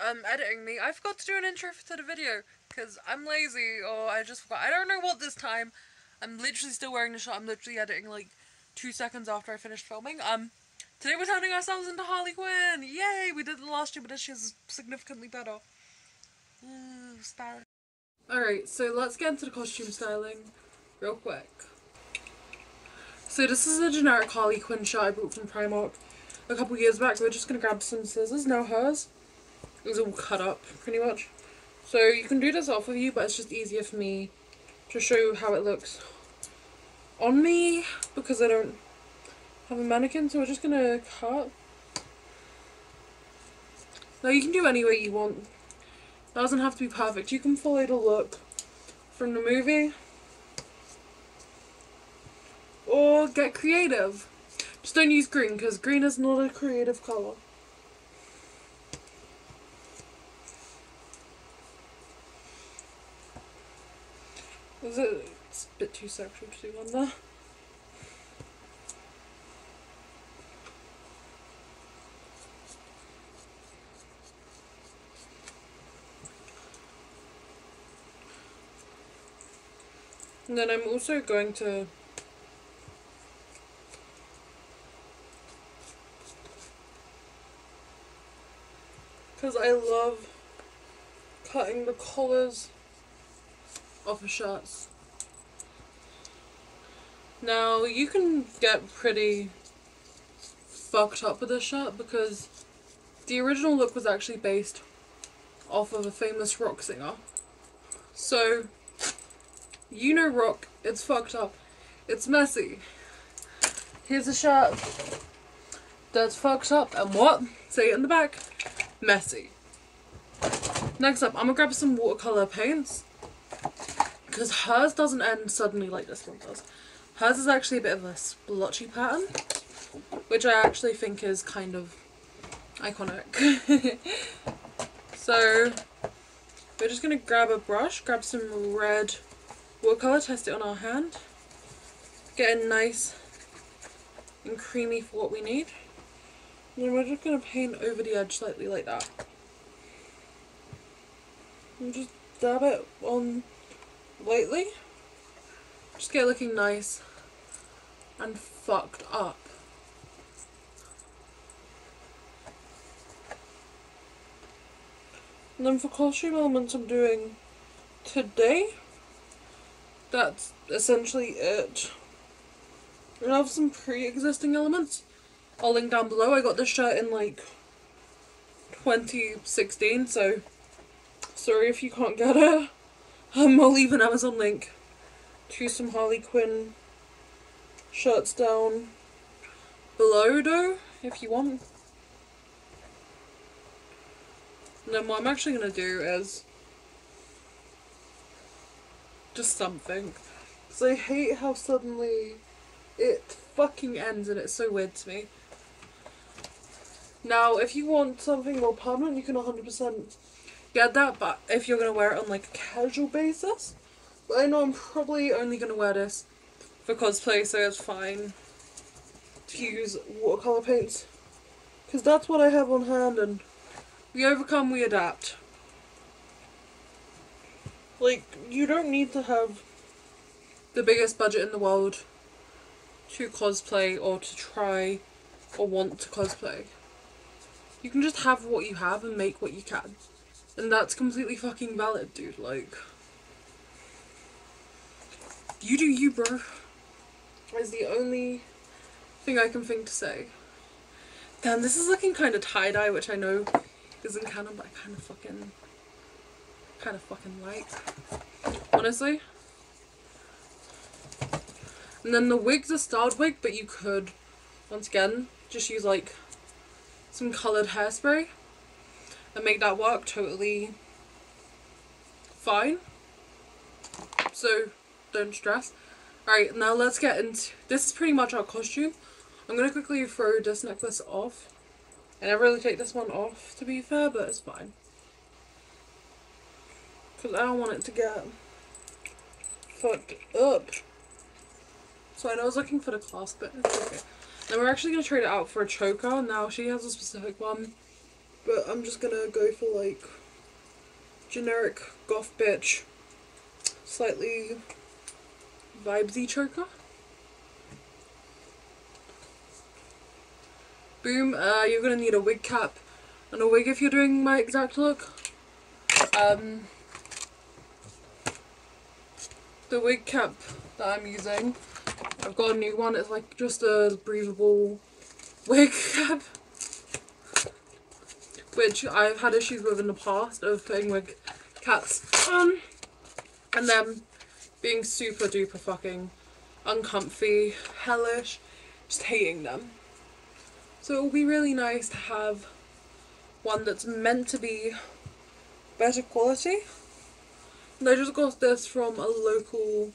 editing me, I forgot to do an intro to the video, because I'm lazy, or I just forgot. I don't know what this time. I'm literally still wearing the shirt. I'm literally editing, like, 2 seconds after I finished filming. Today we're turning ourselves into Harley Quinn! Yay! We did it last year, but this year's significantly better. Ooh, style. Alright, so let's get into the costume styling real quick. So this is a generic Harley Quinn shirt I bought from Primark a couple years back. We're just gonna grab some scissors. Now hers is all cut up, pretty much. So you can do this off of you, but it's just easier for me to show you how it looks on me because I don't have a mannequin. So we're just gonna cut. Now you can do any way you want. It doesn't have to be perfect. You can follow the look from the movie or get creative. Just don't use green because green is not a creative colour. It's a bit too sexual to do on there. And then I'm also going to because I love cutting the collars off of shirts. Now you can get pretty fucked up with this shirt because the original look was actually based off of a famous rock singer. So you know rock, it's fucked up, it's messy. Here's a shirt that's fucked up and what? Say it in the back. Messy. Next up, I'm gonna grab some watercolor paints because hers doesn't end suddenly like this one does. Hers is actually a bit of a splotchy pattern, which I actually think is kind of iconic. So we're just gonna grab a brush, grab some red watercolor, test it on our hand, get it nice and creamy for what we need. And then we're just going to paint over the edge slightly like that. And just dab it on lightly. Just get it looking nice and fucked up. And then for costume elements I'm doing today, that's essentially it. I have some pre-existing elements. I'll link down below. I got this shirt in like 2016, so sorry if you can't get it. I'll leave an Amazon link to some Harley Quinn shirts down below though, if you want. And then what I'm actually going to do is just something. Because I hate how suddenly it fucking ends and it's so weird to me. Now, if you want something more permanent, you can 100% get that, but if you're going to wear it on like a casual basis. But I know I'm probably only going to wear this for cosplay, so it's fine to use watercolour paints. Because that's what I have on hand, and we overcome, we adapt. Like, you don't need to have the biggest budget in the world to cosplay or to try or want to cosplay. You can just have what you have and make what you can. And that's completely fucking valid, dude. Like, you do you, bro. Is the only thing I can think to say. Damn, this is looking kind of tie-dye, which I know isn't canon, but I kind of fucking like. Honestly. And then the wig's a styled wig, but you could, once again, just use like some coloured hairspray and make that work totally fine. So don't stress. Alright, now let's get into, this is pretty much our costume. I'm going to quickly throw this necklace off. I never really take this one off, to be fair, but it's fine. Because I don't want it to get fucked up. So I know I was looking for the clasp, but it's okay. Then we're actually going to trade it out for a choker. Now she has a specific one but I'm just gonna go for like generic goth bitch, slightly vibesy choker. Boom. You're gonna need a wig cap and a wig if you're doing my exact look. The wig cap that I'm using, I've got a new one. It's like just a breathable wig cap, which I've had issues with in the past of putting wig caps on and them being super duper fucking uncomfy, hellish, just hating them. So it will be really nice to have one that's meant to be better quality. And I just got this from a local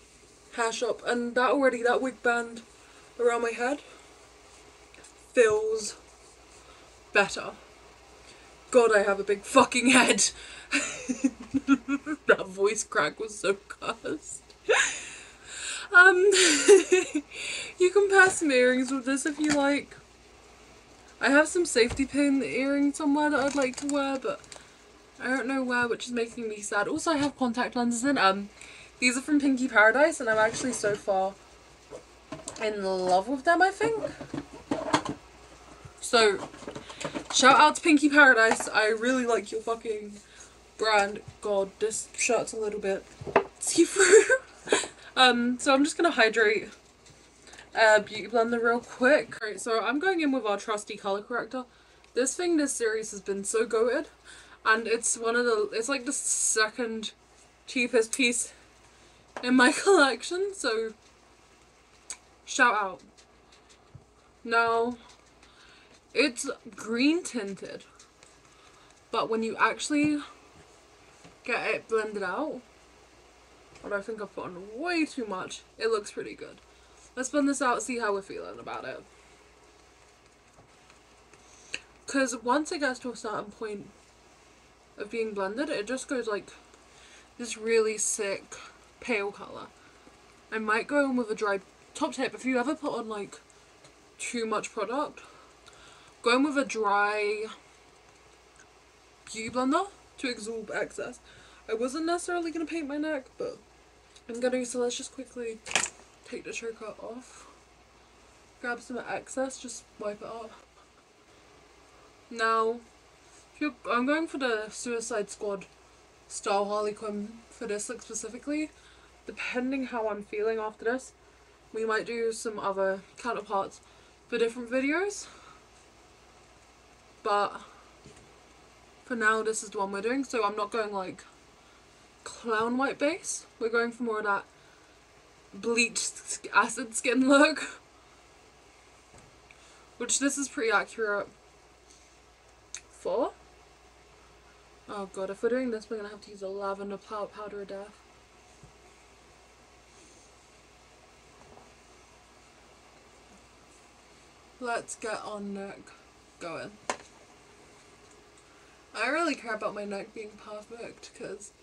hair shop, and that wig band around my head feels better. God, I have a big fucking head. That voice crack was so cursed. You can pair some earrings with this if you like. I have some safety pin earrings somewhere that I'd like to wear, but I don't know where, which is making me sad. Also, I have contact lenses in. These are from Pinky Paradise, and I'm actually so far in love with them, I think. So, shout out to Pinky Paradise. I really like your fucking brand. God, this shirt's a little bit see-through. So I'm just gonna hydrate Beauty Blender real quick. Alright, so I'm going in with our trusty color corrector. This series has been so goated, and it's like the second cheapest piece in my collection, so shout out. Now, it's green tinted, but when you actually get it blended out, and I think I've put on way too much, it looks pretty good. Let's blend this out, see how we're feeling about it. Because once it gets to a certain point of being blended, it just goes like this really sick pale colour. I might go in with a dry top tip. If you ever put on like too much product, go in with a dry beauty blender to absorb excess. I wasn't necessarily going to paint my neck, but I'm going to, so let's just quickly take the choker off. Grab some excess, just wipe it off. Now, I'm going for the Suicide Squad style Harley Quinn for this look specifically. Depending how I'm feeling after this, we might do some other counterparts for different videos. But for now, this is the one we're doing. So I'm not going like clown white base. We're going for more of that bleached acid skin look, which this is pretty accurate for. Oh god, if we're doing this, we're gonna have to use a lavender powder of death. Let's get our neck going. I really care about my neck being perfect because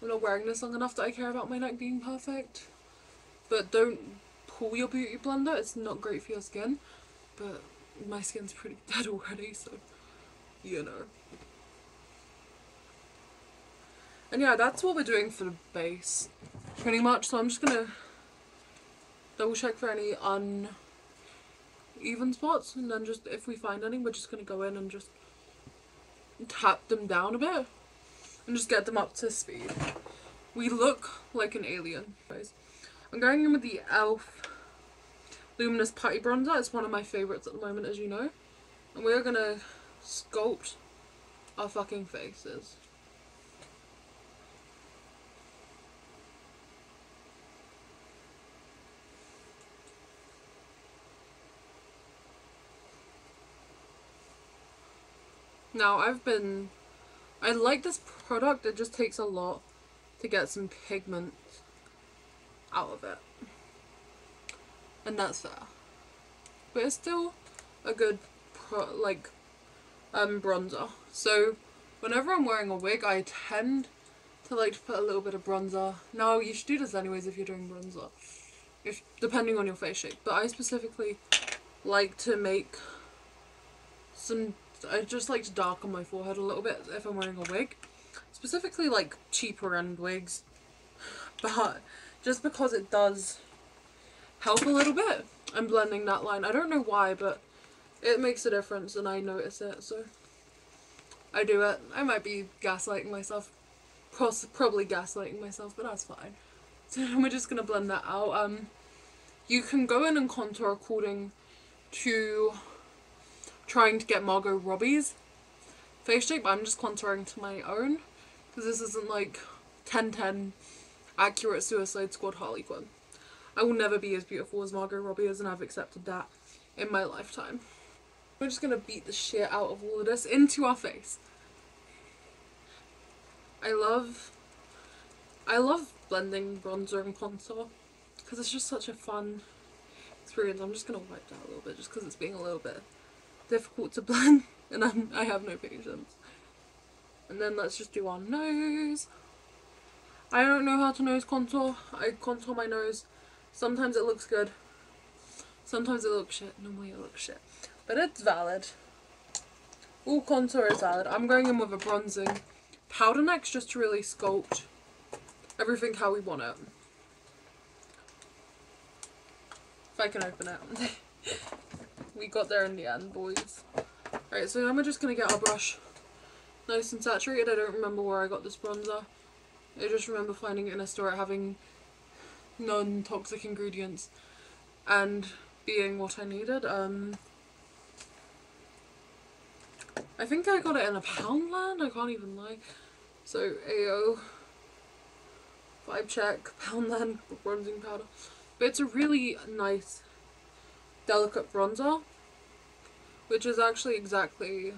I'm not wearing this long enough that I care about my neck being perfect. But don't pull your beauty blender, it's not great for your skin. But my skin's pretty dead already, so you know. And yeah, that's what we're doing for the base, pretty much. So I'm just gonna double check for any uneven spots, and then just if we find any, we're just gonna go in and just tap them down a bit and just get them up to speed. We look like an alien, guys. I'm going in with the e.l.f. Luminous Putty Bronzer. It's one of my favourites at the moment, as you know. And we're gonna sculpt our fucking faces. Now, I like this product, it just takes a lot to get some pigment out of it. And that's fair. But it's still a good bronzer. So whenever I'm wearing a wig, I tend to like to put a little bit of bronzer. Now, you should do this anyways if you're doing bronzer, depending on your face shape. But I specifically like to make some I just like to darken my forehead a little bit if I'm wearing a wig. Specifically like cheaper end wigs. But just because it does help a little bit. I'm blending that line. I don't know why, but it makes a difference and I notice it, so I do it. I might be gaslighting myself. Probably gaslighting myself, but that's fine. So we're just gonna blend that out. You can go in and contour according to trying to get Margot Robbie's face shape. I'm just contouring to my own because this isn't like 10/10 accurate Suicide Squad Harley Quinn. I will never be as beautiful as Margot Robbie is, and I've accepted that in my lifetime. We're just gonna beat the shit out of all of this into our face. I love blending bronzer and contour because it's just such a fun experience. I'm just gonna wipe that a little bit just because it's being a little bit difficult to blend and I have no patience. And then let's just do our nose. I don't know how to nose contour. I contour my nose. Sometimes it looks good. Sometimes it looks shit. Normally it looks shit. But it's valid. All contour is valid. I'm going in with a bronzing powder next just to really sculpt everything how we want it. If I can open it. We got there in the end, boys. Alright, so then we're just going to get our brush nice and saturated. I don't remember where I got this bronzer. I just remember finding it in a store having non-toxic ingredients and being what I needed. I think I got it in a Poundland, I can't even lie. So AO, vibe check, Poundland bronzing powder. But it's a really nice, delicate bronzer, which is actually exactly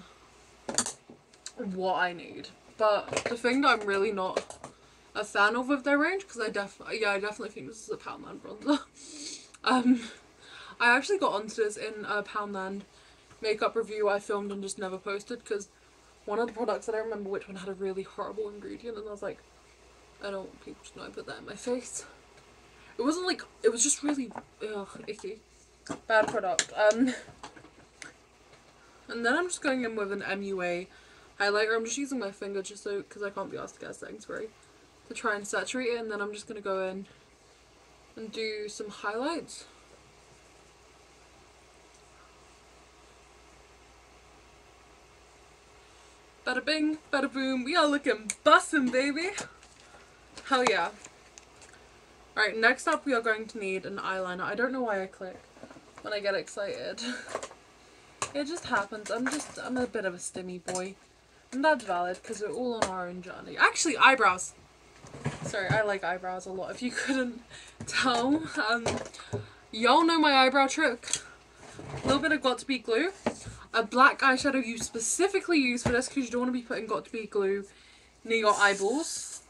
what I need. But the thing that I'm really not a fan of with their range, because I definitely think this is a Poundland bronzer. I actually got onto this in a Poundland makeup review I filmed and just never posted because one of the products, I don't remember which one, had a really horrible ingredient and I was like, I don't want people to know I put that in my face. It wasn't like, it was just really icky. Bad product. And then I'm just going in with an MUA highlighter. I'm just using my finger just so, because I can't be asked to get a setting spray, to try and saturate it, and then I'm just going to go in and do some highlights. Bada bing, bada boom, we are looking bussin', baby! Hell yeah. Alright, next up we are going to need an eyeliner. I don't know why I click when I get excited. It just happens. I'm a bit of a stimmy boy. And that's valid because we're all on our own journey. Actually, eyebrows! Sorry, I like eyebrows a lot if you couldn't tell. Y'all know my eyebrow trick. A little bit of Got To Be glue. A black eyeshadow you specifically use for this because you don't want to be putting Got To Be glue near your eyeballs.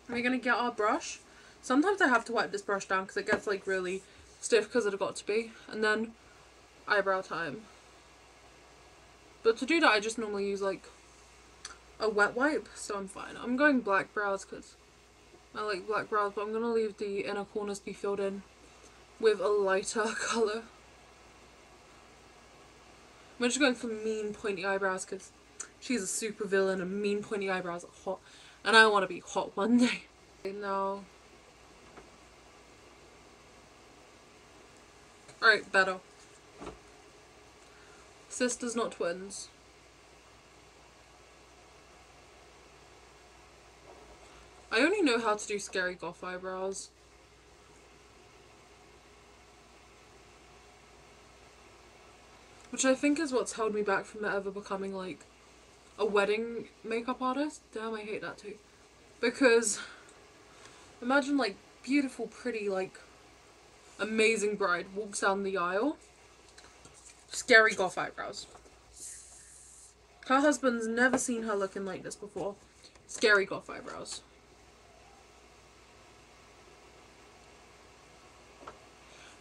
We're going to get our brush. Sometimes I have to wipe this brush down because it gets like really stiff because of the Got To Be. And then eyebrow time. But to do that I just normally use like a wet wipe, so I'm fine. I'm going black brows because I like black brows, but I'm going to leave the inner corners be filled in with a lighter colour. I'm just going for mean pointy eyebrows because she's a super villain and mean pointy eyebrows are hot. And I want to be hot one day. Now. Alright, better. Sisters, not twins. I only know how to do scary goth eyebrows. Which I think is what's held me back from ever becoming like a wedding makeup artist. Damn, I hate that too. Because imagine like beautiful, pretty, like amazing bride walks down the aisle. Scary goth eyebrows. Her husband's never seen her looking like this before. Scary goth eyebrows.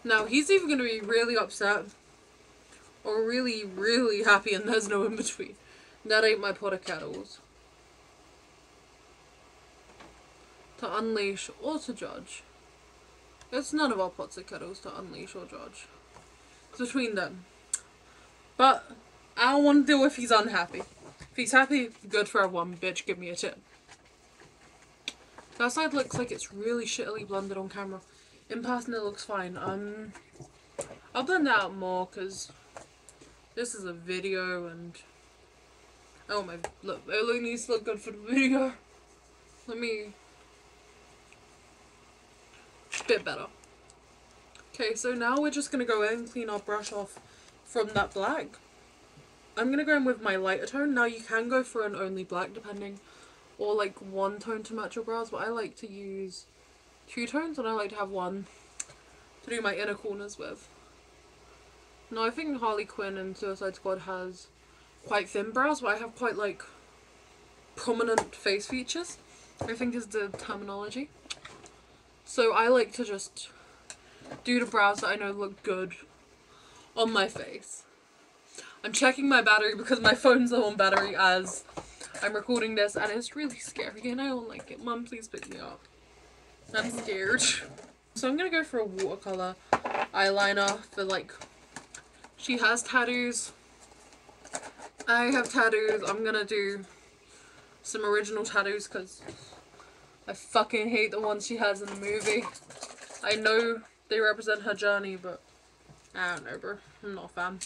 Now he's either going to be really upset or really, really happy, and there's no in between. That ain't my pot of kettles. To unleash or to judge. It's none of our pots of kettles to unleash or judge. It's between them. But I don't want to deal if he's unhappy. If he's happy, good for everyone. Bitch, give me a 10. That side looks like it's really shittily blended on camera. In person it looks fine. I'll blend that out more because this is a video and oh my, look, it needs to look good for the video. Let me, bit better. Okay, so now we're just gonna go in and clean our brush off from that black. I'm gonna go in with my lighter tone. Now you can go for an only black depending, or like one tone to match your brows, but I like to use 2 tones and I like to have one to do my inner corners with. Now I think Harley Quinn and Suicide Squad has quite thin brows, but I have quite like prominent face features, I think is the terminology. So I like to just do the brows that I know look good on my face. I'm checking my battery because my phone's low on battery as I'm recording this and it's really scary and I don't like it. Mum, please pick me up. I'm scared. So I'm gonna go for a watercolor eyeliner for like, she has tattoos, I have tattoos. I'm gonna do some original tattoos because I fucking hate the ones she has in the movie. I know they represent her journey, but I don't know, bro. I'm not a fan.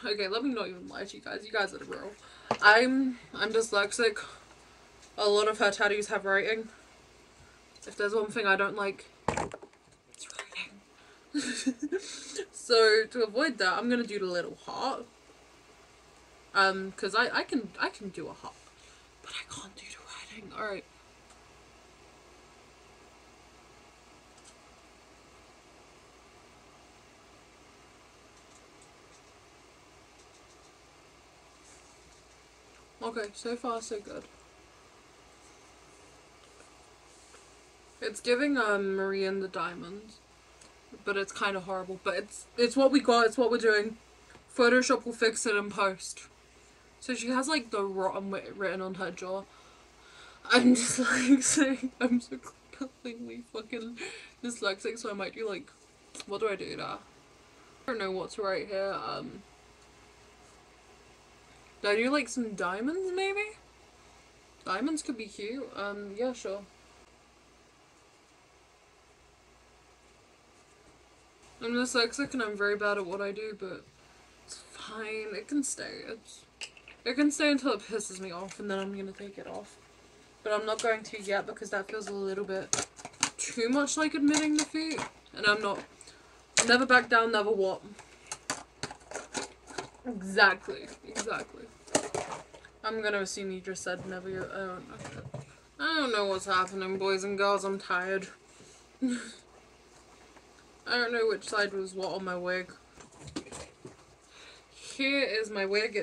Okay, let me not even lie to you guys. You guys are the real. I'm dyslexic. A lot of her tattoos have writing. If there's one thing I don't like, it's writing. So to avoid that, I'm gonna do the little heart. Cause I can do a heart, but I can't do the writing. All right. Okay, so far so good. It's giving Marie and the Diamonds, but it's kind of horrible. But it's what we got. It's what we're doing. Photoshop will fix it in post. So she has like the rotten written on her jaw. I'm just like saying I'm so completely fucking dyslexic, so I might do like, what do I do there? I don't know what's right here. Do I do like some diamonds maybe? Diamonds could be cute. Yeah, sure. I'm dyslexic and I'm very bad at what I do, but it's fine. It can stay. It can stay until it pisses me off and then I'm gonna take it off. But I'm not going to yet because that feels a little bit too much like admitting defeat. And I'm not. Never back down, never what. Exactly. I'm gonna assume you just said never. I don't know what's happening, boys and girls. I'm tired. I don't know which side was what on my wig. Here is my wig.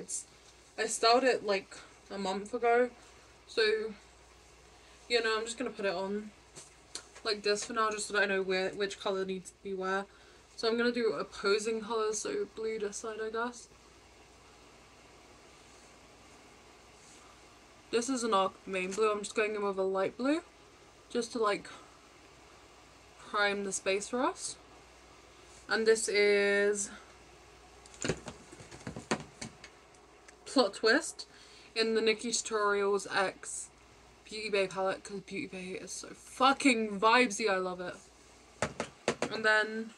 I styled it like a month ago. So, you know, I'm just gonna put it on like this for now, just so that I know which colour needs to be where. So I'm gonna do opposing colours, so blue this side, I guess. This is an arc main blue. I'm just going in with a light blue, just to like prime the space for us. And this is Plot Twist in the Nikki Tutorials X Beauty Bay palette, because Beauty Bay is so fucking vibesy. I love it. And then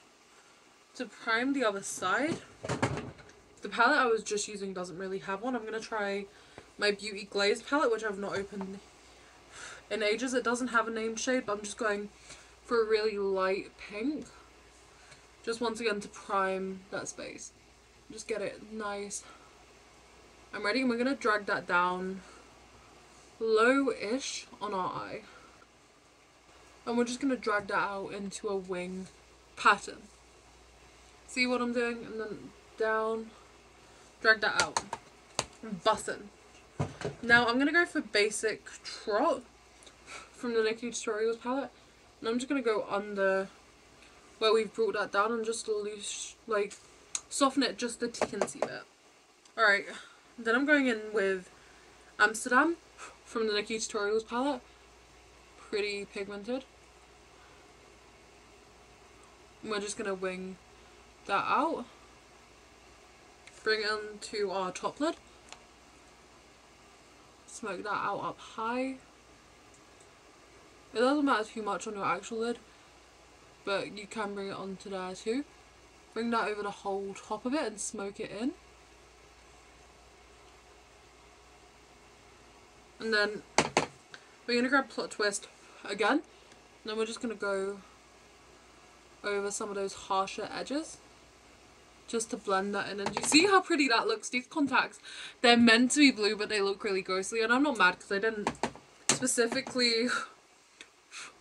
to prime the other side, the palette I was just using doesn't really have one. I'm gonna try my Beauty Glaze palette, which I've not opened in ages. It doesn't have a name shade, but I'm just going for a really light pink. Just once again to prime that space. Just get it nice. I'm ready, and we're gonna drag that down low-ish on our eye. And we're just gonna drag that out into a wing pattern. See what I'm doing? And then down, drag that out. Button. Now I'm gonna go for Basic Trot from the Nikki Tutorials palette. And I'm just gonna go under where we've brought that down and just loose, like, soften it just a teensy bit. Alright, then I'm going in with Amsterdam from the Nikki Tutorials palette. Pretty pigmented. And we're just gonna wing that out. bring it onto our top lid. Smoke that out up high. It doesn't matter too much on your actual lid, but you can bring it onto there too. Bring that over the whole top of it and smoke it in. And then we're going to grab Plot Twist again. And then we're just going to go over some of those harsher edges, just to blend that in. And you see how pretty that looks? These contacts, they're meant to be blue, but they look really ghostly. And I'm not mad because I didn't specifically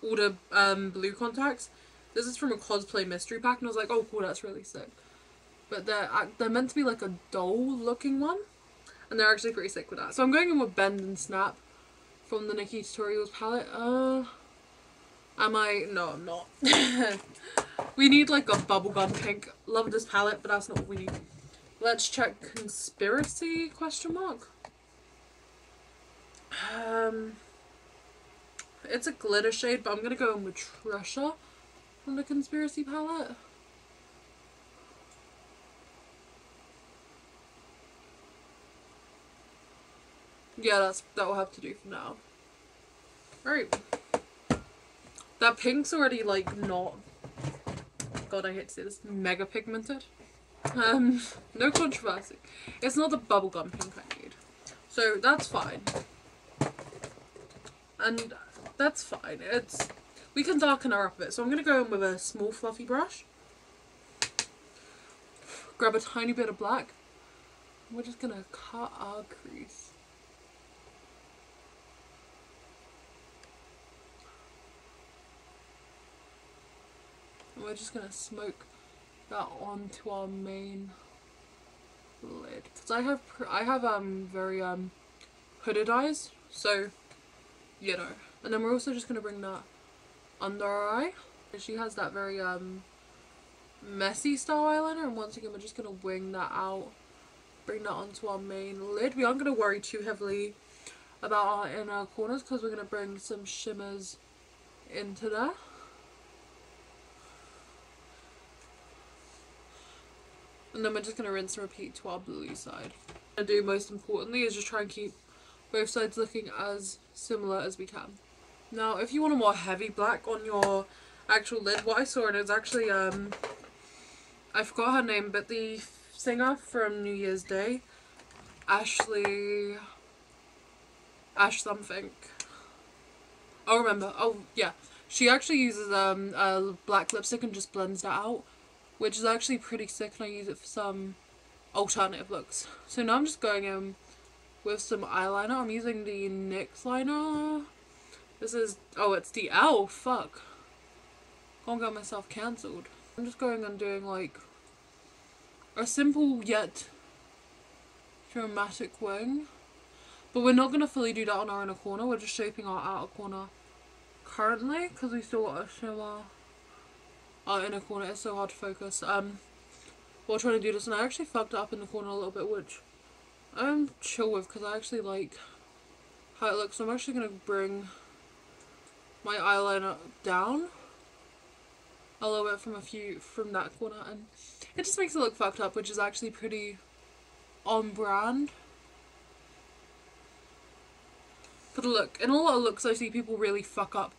order blue contacts. This is from a cosplay mystery pack, and I was like, oh cool, that's really sick. But they're meant to be like a doll looking one, and they're actually pretty sick with that. So I'm going in with Bend and Snap from the Nikki Tutorials palette. Am I? No, I'm not. We need like a bubblegum pink. Love this palette, but that's not what we need. Let's check Conspiracy ? It's a glitter shade, but I'm gonna go in with Tresha from the Conspiracy palette. Yeah, that will have to do for now. Right. That pink's already like not, God, I hate to say this, mega pigmented. No controversy. It's not the bubblegum pink I need. So that's fine. And that's fine. We can darken her up a bit. So I'm gonna go in with a small fluffy brush. Grab a tiny bit of black. We're just gonna cut our crease. And we're just gonna smoke that onto our main lid. Because I have very hooded eyes, so you know. And then we're also just gonna bring that under our eye. She has that very messy style eyeliner, and once again we're just gonna wing that out, bring that onto our main lid. We aren't gonna worry too heavily about our inner corners because we're gonna bring some shimmers into there. And then we're just going to rinse and repeat to our blue side. What I'm going to do most importantly is just try and keep both sides looking as similar as we can. Now if you want a more heavy black on your actual lid, what I saw, and it's actually I forgot her name, but the singer from New Year's Day, Ash something, I'll remember. Oh yeah, she actually uses a black lipstick and just blends that out, which is actually pretty sick, and I use it for some alternative looks. So now I'm just going in with some eyeliner. I'm using the NYX liner. This is, oh, it's the L, fuck. Can't get myself cancelled. I'm just going and doing like a simple yet dramatic wing. But we're not going to fully do that on our inner corner, we're just shaping our outer corner currently, because we still got to show our inner corner. It's so hard to focus. While trying to do this, and I actually fucked up in the corner a little bit, which I'm chill with because I actually like how it looks. So I'm actually going to bring my eyeliner down a little bit from that corner, and it just makes it look fucked up, which is actually pretty on brand for the look. In a lot of looks I see people really fuck up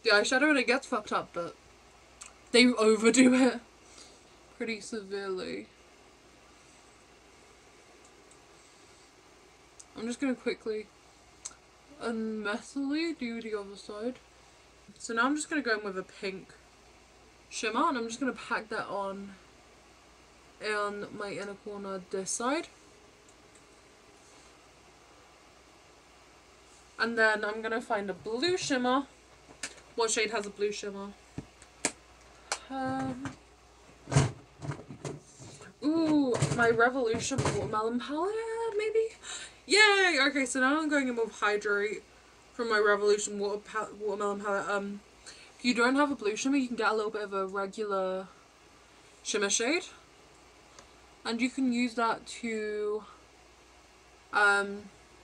the eyeshadow and it gets fucked up, but they overdo it pretty severely. I'm just going to quickly and messily do the other side. So now I'm just going to go in with a pink shimmer, and I'm just going to pack that on my inner corner this side. And then I'm going to find a blue shimmer. What shade has a blue shimmer? Ooh, my Revolution Watermelon palette, maybe? Yay! Okay, so now I'm going in with Hydrate from my Revolution Watermelon palette. If you don't have a blue shimmer, you can get a little bit of a regular shimmer shade. And you can use that to,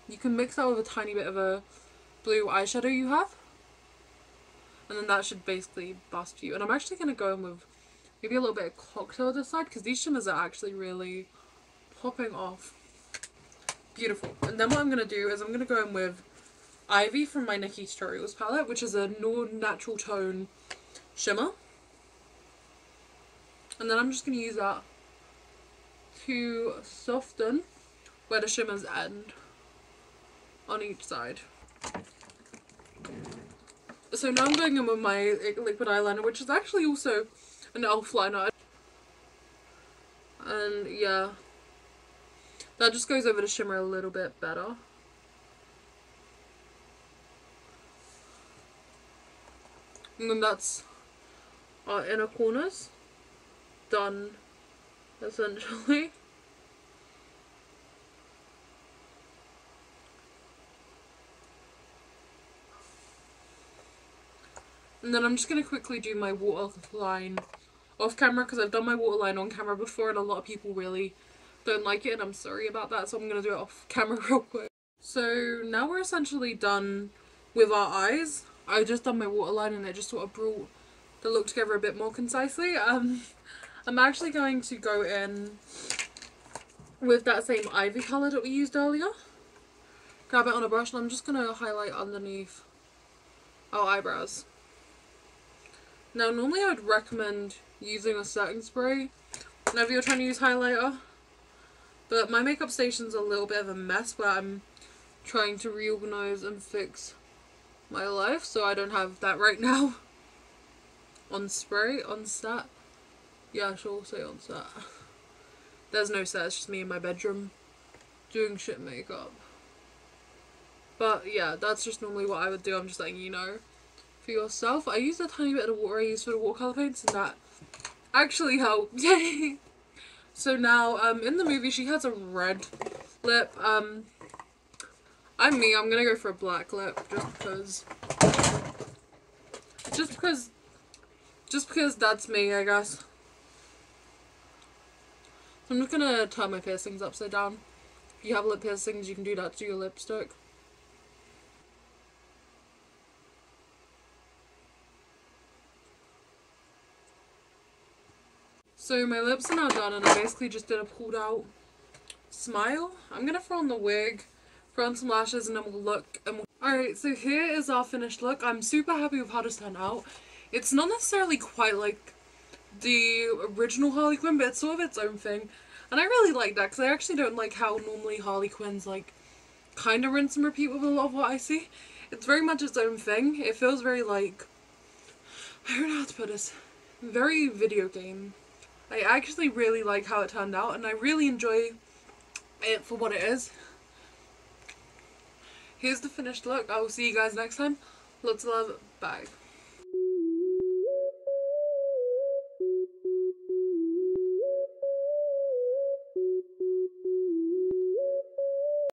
you can mix that with a tiny bit of a blue eyeshadow you have. And then that should basically bust for you. And I'm actually going to go in with maybe a little bit of Cocktail this side, because these shimmers are actually really popping off. Beautiful. And then what I'm going to do is I'm going to go in with Ivy from my Nikki Tutorials palette, which is a natural tone shimmer. And then I'm just going to use that to soften where the shimmers end on each side. So now I'm going in with my liquid eyeliner, which is actually also an e.l.f. liner. And yeah, that just goes over the shimmer a little bit better. And then that's our inner corners done, essentially. And then I'm just going to quickly do my waterline off camera, because I've done my waterline on camera before and a lot of people really don't like it, and I'm sorry about that, so I'm going to do it off camera real quick. So now we're essentially done with our eyes. I just done my waterline and it just sort of brought the look together a bit more concisely. I'm actually going to go in with that same Ivy colour that we used earlier. Grab it on a brush and I'm just going to highlight underneath our eyebrows. Now normally I would recommend using a setting spray whenever you're trying to use highlighter, but my makeup station's a little bit of a mess where I'm trying to reorganize and fix my life, so I don't have that right now on spray, on set. Yeah, I should say on set. There's no set, it's just me in my bedroom doing shit makeup. But yeah, that's just normally what I would do. I'm just letting you know for yourself. I used a tiny bit of water I used for the watercolour paints and that actually helped. Yay! So now, in the movie she has a red lip. I'm gonna go for a black lip just because that's me, I guess. So I'm just gonna turn my piercings upside down. If you have lip piercings, you can do that to your lipstick. So my lips are now done and I basically just did a pulled out smile. I'm gonna throw on the wig, throw on some lashes, and then we'll look and we'll... Alright, so here is our finished look. I'm super happy with how this turned out. It's not necessarily quite like the original Harley Quinn, but it's sort of its own thing. And I really like that, because I actually don't like how normally Harley Quinn's like kind of rinse and repeat with a lot of what I see. It's very much its own thing. It feels very like, I don't know how to put this, very video game. I actually really like how it turned out and I really enjoy it for what it is. Here's the finished look. I will see you guys next time. Lots of love. Bye.